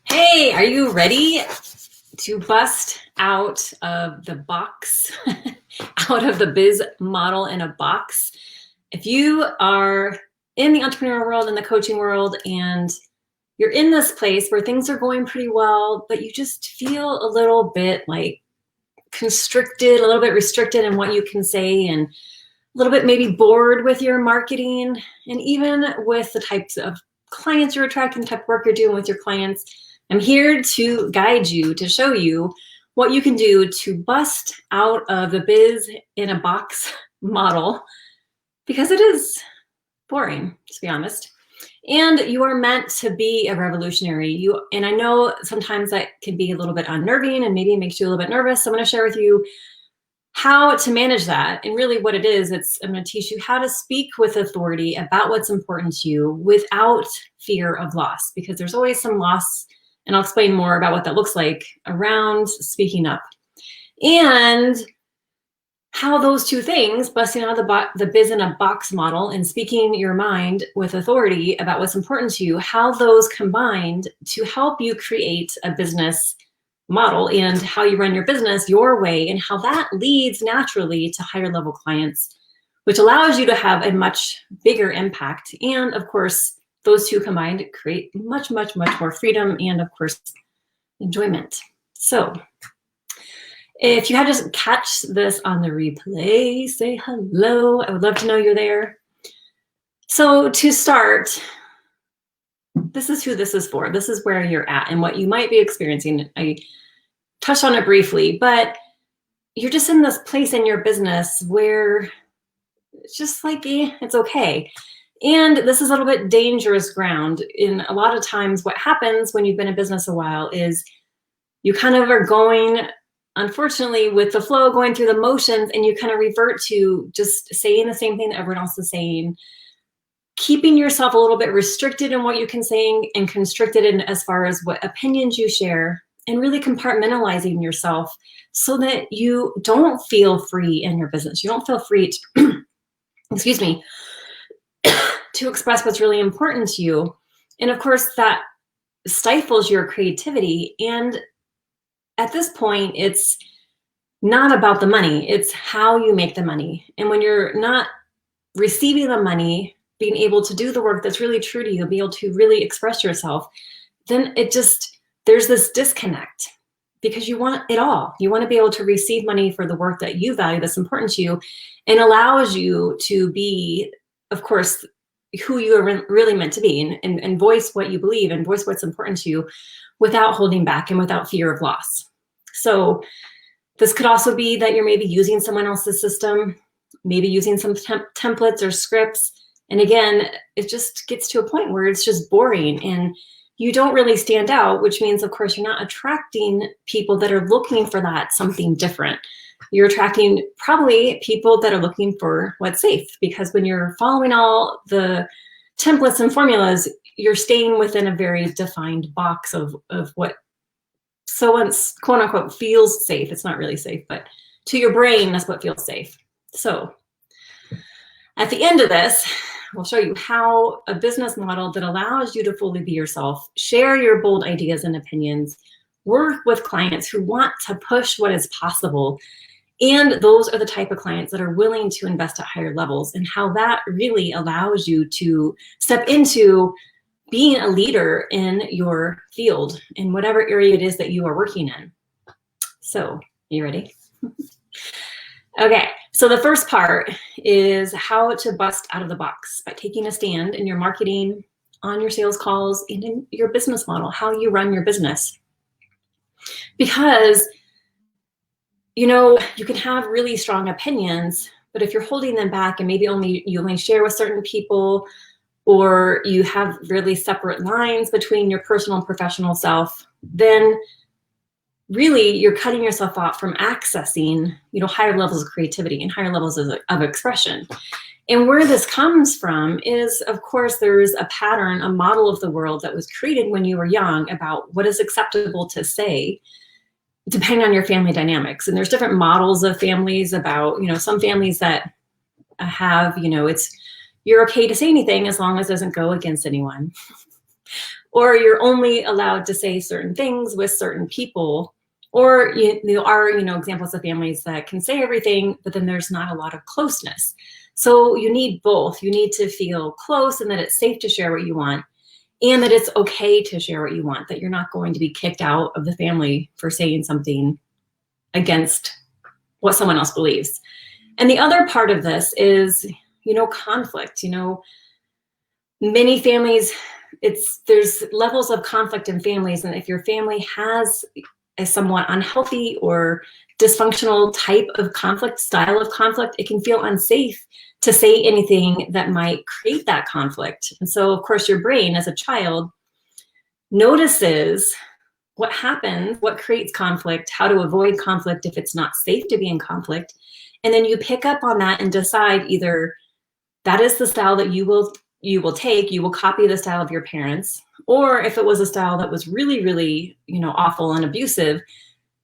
Hey, are you ready to bust out of the box, out of the biz model in a box? If you are in the entrepreneurial world, in the coaching world, and you're in this place where things are going pretty well, but you just feel a little bit like constricted, a little bit restricted in what you can say, and a little bit maybe bored with your marketing, and even with the types of clients you're attracting, the type of work you're doing with your clients, I'm here to guide you, to show you what you can do to bust out of the biz in a box model, because it is boring, to be honest. And you are meant to be a revolutionary. And I know sometimes that can be a little bit unnerving and maybe it makes you a little bit nervous. So I'm going to share with you how to manage that. And really what it is, I'm going to teach you how to speak with authority about what's important to you without fear of loss, because there's always some loss. And I'll explain more about what that looks like around speaking up. And how those two things, busting out of the biz in a box model and speaking your mind with authority about what's important to you, how those combined to help you create a business model and how you run your business your way, and how that leads naturally to higher level clients, which allows you to have a much bigger impact. And of course, those two combined create much, much, much more freedom and of course, enjoyment. So if you had to catch this on the replay, say hello. I would love to know you're there. So to start, this is who this is for. This is where you're at and what you might be experiencing. I touched on it briefly, but you're just in this place in your business where it's just like, it's okay. And this is a little bit dangerous ground. In a lot of times what happens when you've been in business a while is you kind of are going, unfortunately, with the flow, going through the motions, and you kind of revert to just saying the same thing that everyone else is saying, keeping yourself a little bit restricted in what you can say and constricted in as far as what opinions you share, and really compartmentalizing yourself so that you don't feel free in your business. You don't feel free to, excuse me, to express what's really important to you. And of course, that stifles your creativity. And at this point, it's not about the money, it's how you make the money. And when you're not receiving the money, being able to do the work that's really true to you, be able to really express yourself, then there's this disconnect, because you want it all. You want to be able to receive money for the work that you value, that's important to you, and allows you to be, of course, who you are really meant to be, and voice what you believe and voice what's important to you without holding back and without fear of loss. So this could also be that you're maybe using someone else's system, maybe using some templates or scripts. And again, it just gets to a point where it's just boring and you don't really stand out, which means, of course, you're not attracting people that are looking for that something different. You're attracting probably people that are looking for what's safe, because when you're following all the templates and formulas, you're staying within a very defined box of what someone's quote unquote feels safe. It's not really safe, but to your brain, that's what feels safe. So at the end of this, we'll show you how a business model that allows you to fully be yourself, share your bold ideas and opinions, work with clients who want to push what is possible. And those are the type of clients that are willing to invest at higher levels, and how that really allows you to step into being a leader in your field, in whatever area it is that you are working in. So, you ready? Okay, so the first part is how to bust out of the box by taking a stand in your marketing, on your sales calls, and in your business model, how you run your business. Because you can have really strong opinions, but if you're holding them back and maybe you only share with certain people, or you have really separate lines between your personal and professional self, then really you're cutting yourself off from accessing, higher levels of creativity and higher levels of expression. And where this comes from is, of course, there's a pattern, a model of the world that was created when you were young about what is acceptable to say, depending on your family dynamics. And there's different models of families about, some families that have, you're okay to say anything as long as it doesn't go against anyone. or you're only allowed to say certain things with certain people, or there are, examples of families that can say everything, but then there's not a lot of closeness. So you need both. You need to feel close and that it's safe to share what you want, and that it's okay to share what you want, that you're not going to be kicked out of the family for saying something against what someone else believes. And the other part of this is, conflict. Many families, there's levels of conflict in families, and if your family has a somewhat unhealthy or dysfunctional type of conflict, style of conflict, it can feel unsafe to say anything that might create that conflict. And so, of course, your brain as a child notices what happens, what creates conflict, how to avoid conflict if it's not safe to be in conflict. And then you pick up on that and decide either that is the style that you will take, you will copy the style of your parents, or if it was a style that was really, really, awful and abusive,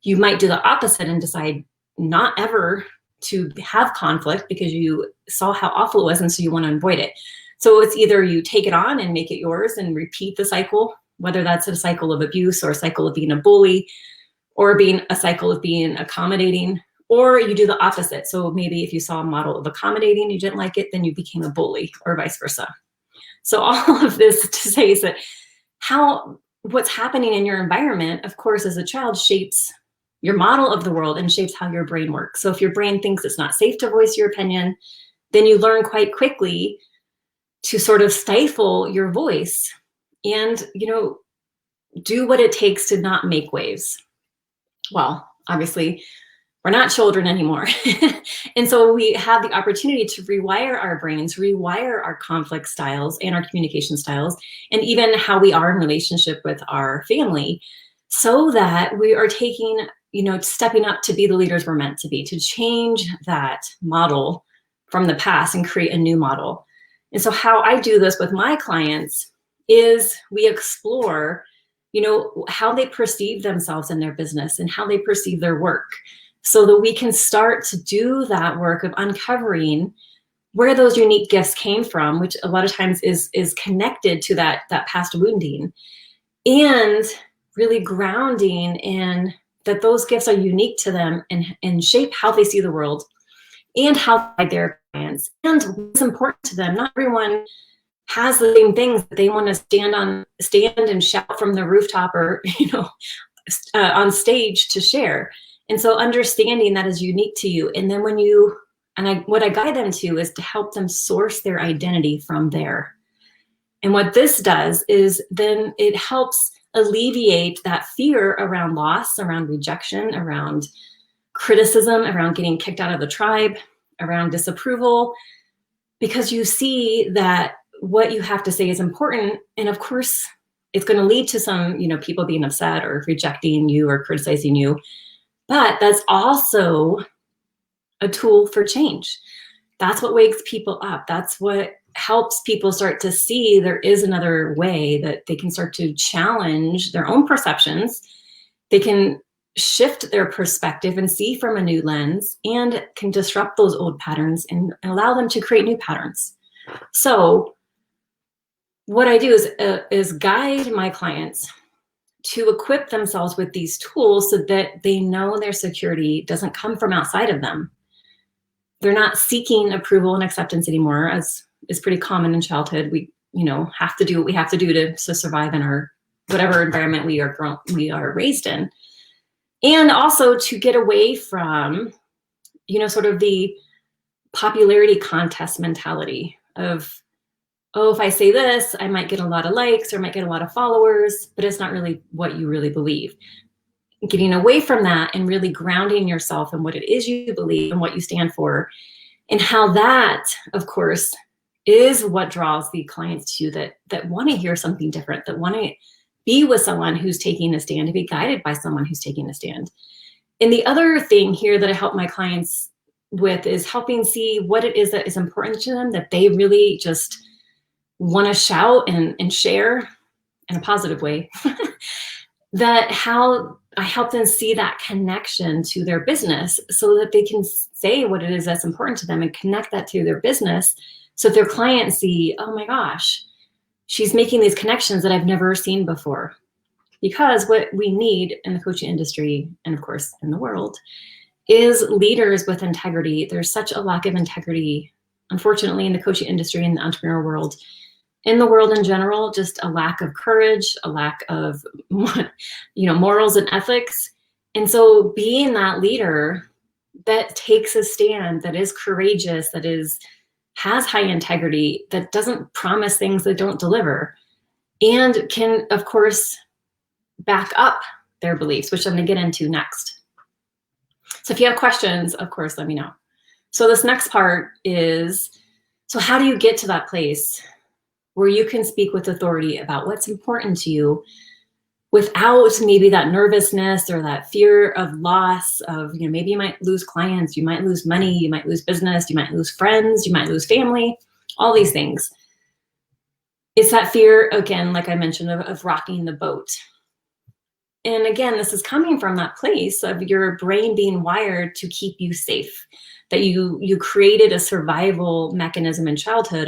you might do the opposite and decide not ever to have conflict because you saw how awful it was, and so you want to avoid it. So it's either you take it on and make it yours and repeat the cycle, whether that's a cycle of abuse or a cycle of being a bully or being a cycle of being accommodating, or you do the opposite. So maybe if you saw a model of accommodating, you didn't like it, then you became a bully, or vice versa. So all of this to say is that what's happening in your environment, of course, as a child shapes your model of the world and shapes how your brain works. So if your brain thinks it's not safe to voice your opinion, then you learn quite quickly to sort of stifle your voice and, do what it takes to not make waves. Well, obviously, we're not children anymore. And so we have the opportunity to rewire our brains, rewire our conflict styles and our communication styles, and even how we are in relationship with our family, so that we are taking, stepping up to be the leaders we're meant to be, to change that model from the past and create a new model. And so how I do this with my clients is we explore, how they perceive themselves in their business and how they perceive their work, so that we can start to do that work of uncovering where those unique gifts came from, which a lot of times is connected to that past wounding, and really grounding in that those gifts are unique to them and shape how they see the world and how they guide their clients and what's important to them. Not everyone has the same things that they want to stand and shout from the rooftop or, on stage to share. And so understanding that is unique to you. And then what I guide them to is to help them source their identity from there. And what this does is then it helps alleviate that fear around loss, around rejection, around criticism, around getting kicked out of the tribe, around disapproval, because you see that what you have to say is important. And of course, it's going to lead to some, people being upset or rejecting you or criticizing you. But that's also a tool for change. That's what wakes people up. That's what helps people start to see there is another way, that they can start to challenge their own perceptions. They can shift their perspective and see from a new lens, and can disrupt those old patterns and allow them to create new patterns. So what I do is guide my clients to equip themselves with these tools so that they know their security doesn't come from outside of them. They're not seeking approval and acceptance anymore, as is pretty common in childhood. We, have to do what we have to do to survive in our whatever environment we are raised in. And also to get away from, sort of the popularity contest mentality of, oh, if I say this, I might get a lot of likes or might get a lot of followers, but it's not really what you really believe. Getting away from that and really grounding yourself in what it is you believe and what you stand for, and how that, of course, is what draws the clients to you that want to hear something different, that want to be with someone who's taking a stand, to be guided by someone who's taking a stand. And the other thing here that I help my clients with is helping see what it is that is important to them, that they really just want to shout and share in a positive way. That how I help them see that connection to their business, so that they can say what it is that's important to them and connect that to their business, so that their clients see, oh my gosh, she's making these connections that I've never seen before. Because what we need in the coaching industry, and of course in the world, is leaders with integrity. There's such a lack of integrity, unfortunately, in the coaching industry and the entrepreneurial world. In the world in general, just a lack of courage, a lack of morals and ethics. And so being that leader that takes a stand, that is courageous, that has high integrity, that doesn't promise things that don't deliver, and can, of course, back up their beliefs, which I'm going to get into next. So if you have questions, of course, let me know. So this next part is, so how do you get to that place where you can speak with authority about what's important to you without maybe that nervousness or that fear of loss of, maybe you might lose clients, you might lose money, you might lose business, you might lose friends, you might lose family, all these things. It's that fear, again, like I mentioned, of rocking the boat. And again, this is coming from that place of your brain being wired to keep you safe, that you created a survival mechanism in childhood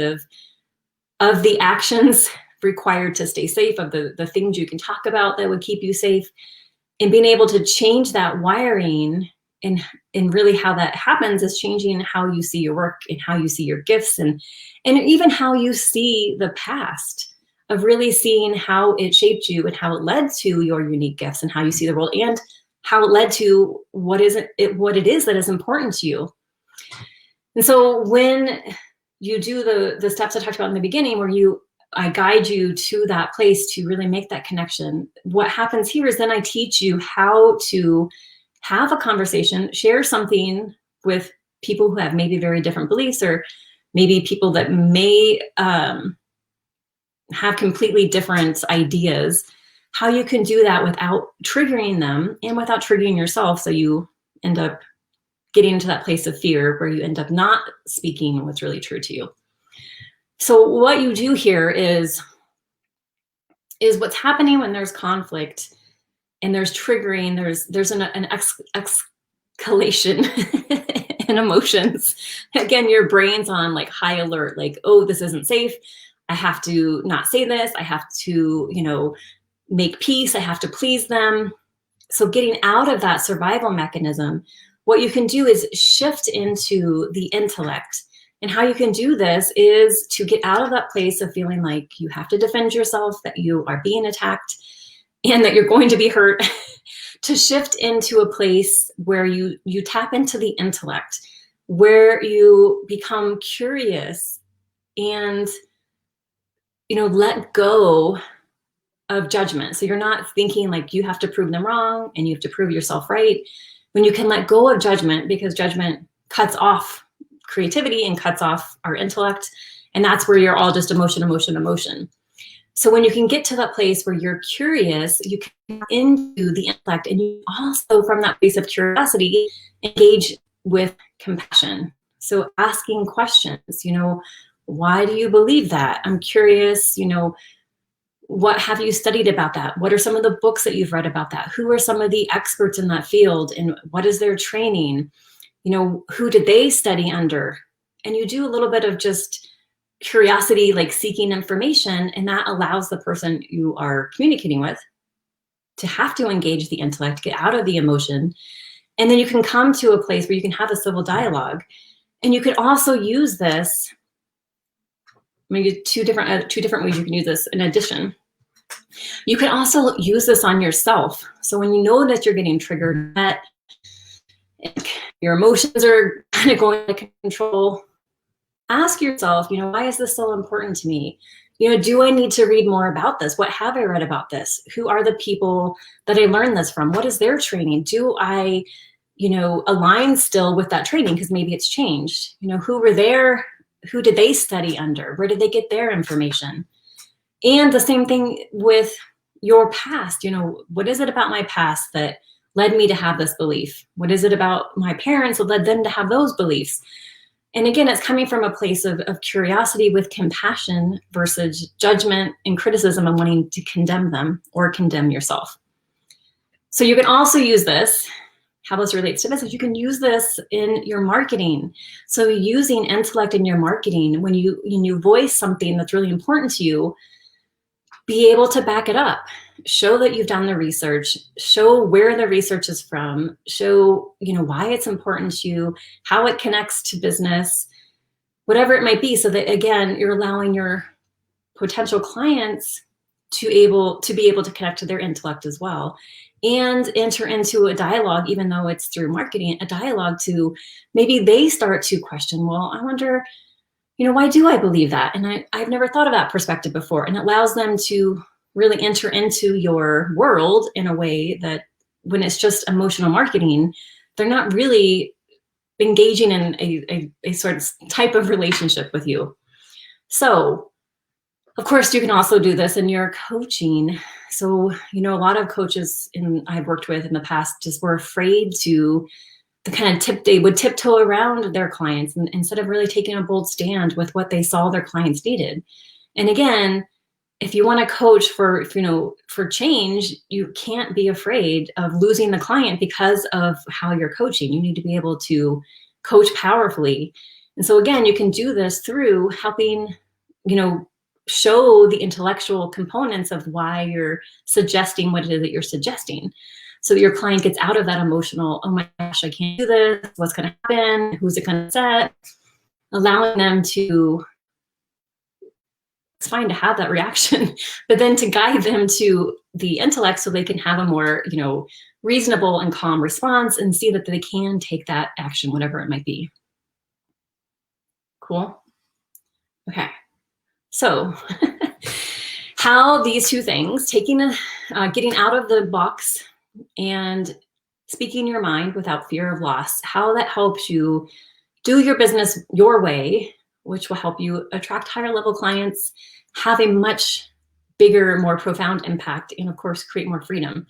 of the actions required to stay safe, of the things you can talk about that would keep you safe, and being able to change that wiring. And really how that happens is changing how you see your work and how you see your gifts and even how you see the past, of really seeing how it shaped you and how it led to your unique gifts and how you see the world and how it led to what it is that is important to you. And so when you do the steps I talked about in the beginning, where I guide you to that place to really make that connection, what happens here is then I teach you how to have a conversation, share something with people who have maybe very different beliefs, or maybe people that may have completely different ideas, how you can do that without triggering them and without triggering yourself. So you end up getting into that place of fear where you end up not speaking what's really true to you. So what you do here is what's happening when there's conflict and there's triggering, there's an escalation in emotions. Again, your brain's on like high alert, like, oh, this isn't safe. I have to not say this. I have to, make peace. I have to please them. So getting out of that survival mechanism, what you can do is shift into the intellect. And how you can do this is to get out of that place of feeling like you have to defend yourself, that you are being attacked, and that you're going to be hurt, to shift into a place where you tap into the intellect, where you become curious and let go of judgment. So you're not thinking like you have to prove them wrong and you have to prove yourself right. When you can let go of judgment, because judgment cuts off creativity and cuts off our intellect. And that's where you're all just emotion, emotion, emotion. So when you can get to that place where you're curious, you can into the intellect, and you also, from that place of curiosity, engage with compassion. So asking questions, why do you believe that? I'm curious, what have you studied about that? What are some of the books that you've read about that? Who are some of the experts in that field, and what is their training? Who did they study under? And you do a little bit of just curiosity, like seeking information, and that allows the person you are communicating with to have to engage the intellect, get out of the emotion, and then you can come to a place where you can have a civil dialogue. And you can also use this. Maybe two different ways you can use this. In addition, you can also use this on yourself. So when you know that you're getting triggered, that your emotions are kind of going out of control, ask yourself, why is this so important to me? Do I need to read more about this? What have I read about this? Who are the people that I learned this from? What is their training? Do I, align still with that training? Because maybe it's changed. Who were there? Who did they study under? Where did they get their information? And the same thing with your past. What is it about my past that led me to have this belief? What is it about my parents that led them to have those beliefs? And again, it's coming from a place of curiosity with compassion versus judgment and criticism and wanting to condemn them or condemn yourself. So you can also use this. How this relates to this is you can use this in your marketing. So using intellect in your marketing, when you voice something that's really important to you, be able to back it up. Show that you've done the research, show where the research is from, show, why it's important to you, how it connects to business, whatever it might be, so that, again, you're allowing your potential clients to be able to connect to their intellect as well, and enter into a dialogue, even though it's through marketing, a dialogue to maybe they start to question, well, I wonder, why do I believe that? And I've never thought of that perspective before. And it allows them to really enter into your world in a way that when it's just emotional marketing, they're not really engaging in a sort of type of relationship with you. So, of course, you can also do this in your coaching. So, a lot of coaches I've worked with in the past just were afraid to they would tiptoe around their clients instead of really taking a bold stand with what they saw their clients needed. And again, if you want to coach for change, you can't be afraid of losing the client because of how you're coaching. You need to be able to coach powerfully. And so again, you can do this through helping, show the intellectual components of why you're suggesting what it is that you're suggesting. So that your client gets out of that emotional, oh my gosh, I can't do this. What's going to happen? Who's it going to upset? Allowing them to, it's fine to have that reaction, but then to guide them to the intellect so they can have a more, reasonable and calm response and see that they can take that action, whatever it might be. Cool. Okay. So how these two things, getting out of the box and speaking your mind without fear of loss, how that helps you do your business your way, which will help you attract higher level clients, have a much bigger, more profound impact, and of course, create more freedom.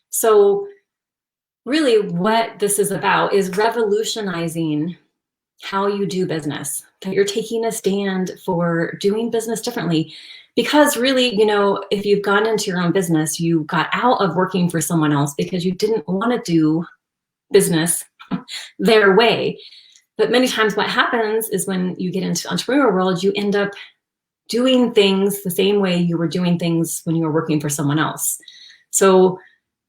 So really what this is about is revolutionizing how you do business, that you're taking a stand for doing business differently. Because really, if you've gone into your own business, you got out of working for someone else because you didn't want to do business their way. But many times what happens is when you get into the entrepreneurial world, you end up doing things the same way you were doing things when you were working for someone else. So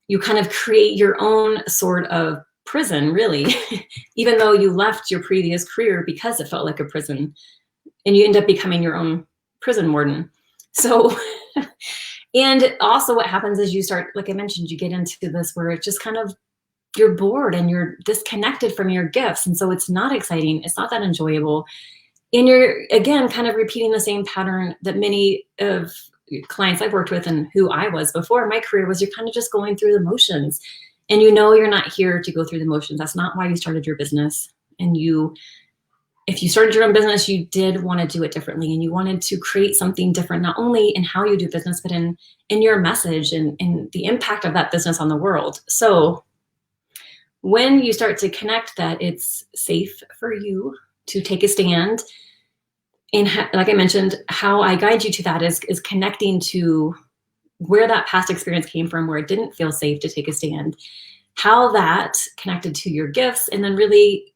you kind of create your own sort of prison, really, even though you left your previous career because it felt like a prison, and you end up becoming your own prison warden. So, and also what happens is you start, like I mentioned, you get into this where it's just kind of, you're bored and you're disconnected from your gifts. And so it's not exciting. It's not that enjoyable. And you're, again, kind of repeating the same pattern that many of clients I've worked with and who I was before my career was, you're kind of just going through the motions. And you're not here to go through the motions. That's not why you started your business. And if you started your own business, you did want to do it differently, and you wanted to create something different, not only in how you do business, but in your message and the impact of that business on the world. So when you start to connect that it's safe for you to take a stand, and like I mentioned, how I guide you to that is connecting to where that past experience came from, where it didn't feel safe to take a stand, how that connected to your gifts, and then really,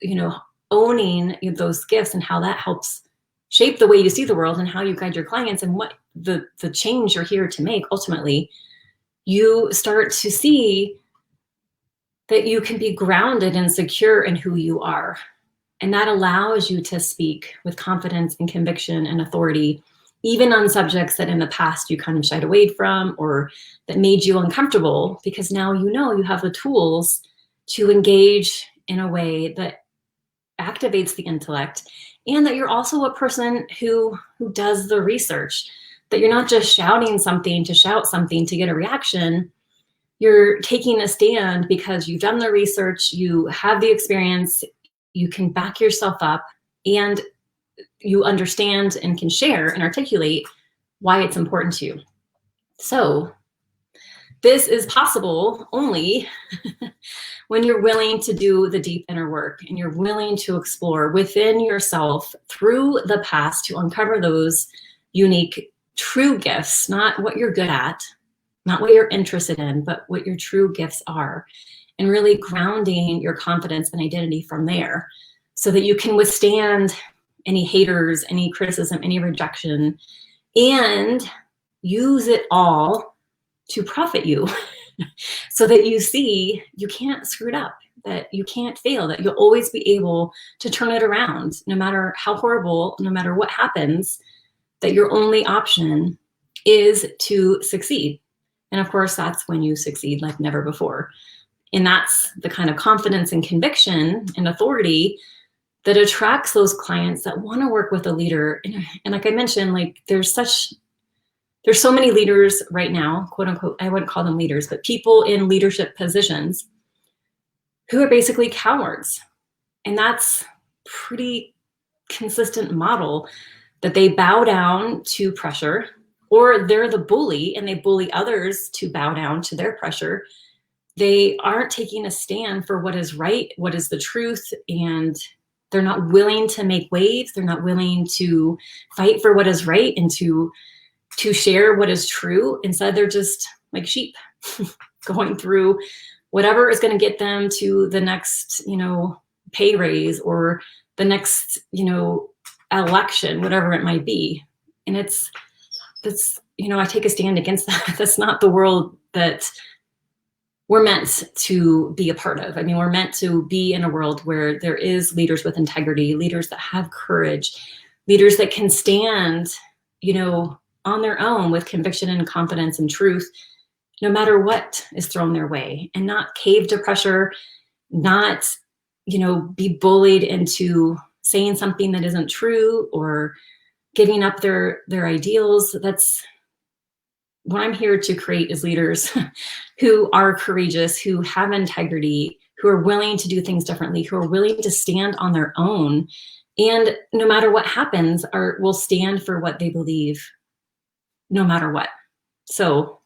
owning those gifts and how that helps shape the way you see the world and how you guide your clients and what the change you're here to make. Ultimately, you start to see that you can be grounded and secure in who you are. And that allows you to speak with confidence and conviction and authority, even on subjects that in the past you kind of shied away from or that made you uncomfortable, because now you have the tools to engage in a way that activates the intellect, and that you're also a person who does the research, that you're not just shouting something to shout something to get a reaction. You're taking a stand because you've done the research, you have the experience, you can back yourself up, and you understand and can share and articulate why it's important to you. So this is possible only when you're willing to do the deep inner work and you're willing to explore within yourself through the past to uncover those unique, true gifts, not what you're good at, not what you're interested in, but what your true gifts are, and really grounding your confidence and identity from there so that you can withstand any haters, any criticism, any rejection, and use it all to profit you so that you see you can't screw it up, that you can't fail, that you'll always be able to turn it around no matter how horrible, no matter what happens, that your only option is to succeed. And of course, that's when you succeed like never before. And that's the kind of confidence and conviction and authority that attracts those clients that want to work with a leader. And like I mentioned, like there's so many leaders right now, quote unquote, I wouldn't call them leaders, but people in leadership positions who are basically cowards. And that's pretty consistent model, that they bow down to pressure, or they're the bully and they bully others to bow down to their pressure. They aren't taking a stand for what is right, what is the truth, and they're not willing to make waves. They're not willing to fight for what is right and to share what is true. Instead, they're just like sheep going through whatever is going to get them to the next, pay raise or the next, election, whatever it might be. And I take a stand against that. That's not the world that we're meant to be a part of. I mean, we're meant to be in a world where there is leaders with integrity, leaders that have courage, leaders that can stand, on their own with conviction and confidence and truth, no matter what is thrown their way, and not cave to pressure, not, be bullied into saying something that isn't true or giving up their ideals. That's what I'm here to create, is leaders who are courageous, who have integrity, who are willing to do things differently, who are willing to stand on their own. And no matter what happens, will stand for what they believe, no matter what. So,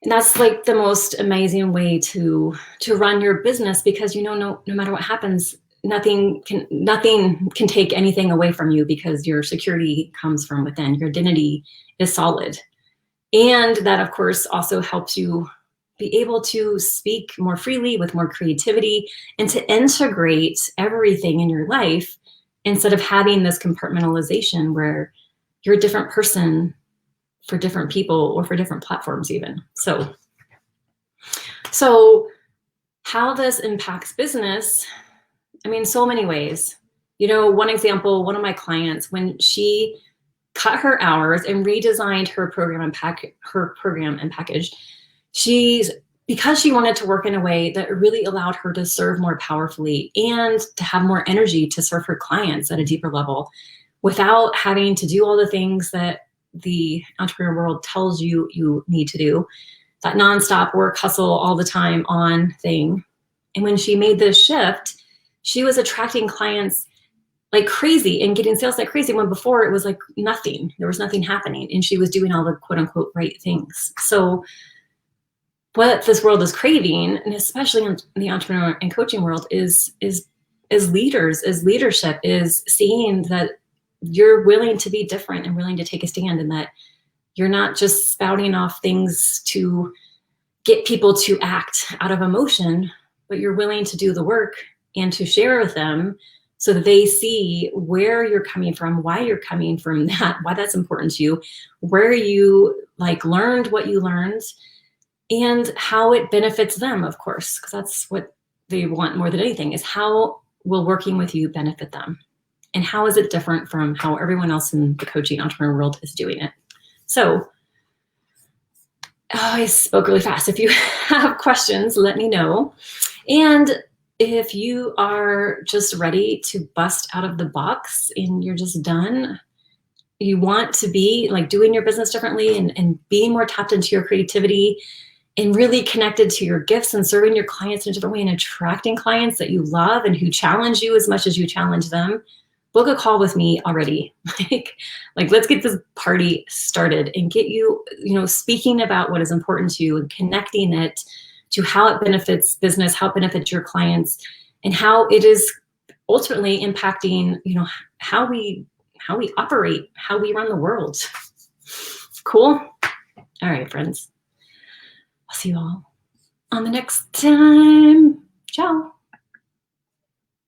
and that's like the most amazing way to run your business, because no matter what happens, nothing can take anything away from you, because your security comes from within. Your identity is solid. And that, of course, also helps you be able to speak more freely with more creativity and to integrate everything in your life, instead of having this compartmentalization where you're a different person for different people or for different platforms even. So how this impacts business, I mean, so many ways. One example, one of my clients, when she cut her hours and redesigned her program and package, because she wanted to work in a way that really allowed her to serve more powerfully and to have more energy to serve her clients at a deeper level, without having to do all the things that the entrepreneur world tells you need to do, that nonstop work, hustle, all the time on thing. And when she made this shift, she was attracting clients like crazy and getting sales like crazy, when before it was like nothing. There was nothing happening, and she was doing all the quote unquote right things. So what this world is craving, and especially in the entrepreneur and coaching world, is leaders, is leadership, is seeing that you're willing to be different and willing to take a stand, and that you're not just spouting off things to get people to act out of emotion, but you're willing to do the work and to share with them, so that they see where you're coming from, why you're coming from that, why that's important to you, where you learned what you learned, and how it benefits them, of course, because that's what they want more than anything, is how will working with you benefit them? And how is it different from how everyone else in the coaching entrepreneur world is doing it? So, I spoke really fast. If you have questions, let me know. And if you are just ready to bust out of the box and you're just done, you want to be doing your business differently and being more tapped into your creativity and really connected to your gifts and serving your clients in a different way and attracting clients that you love and who challenge you as much as you challenge them, book a call with me already. Let's get this party started and get you, speaking about what is important to you and connecting it to how it benefits business, how it benefits your clients, and how it is ultimately impacting, how we operate, how we run the world. Cool? All right, friends. I'll see you all on the next time. Ciao.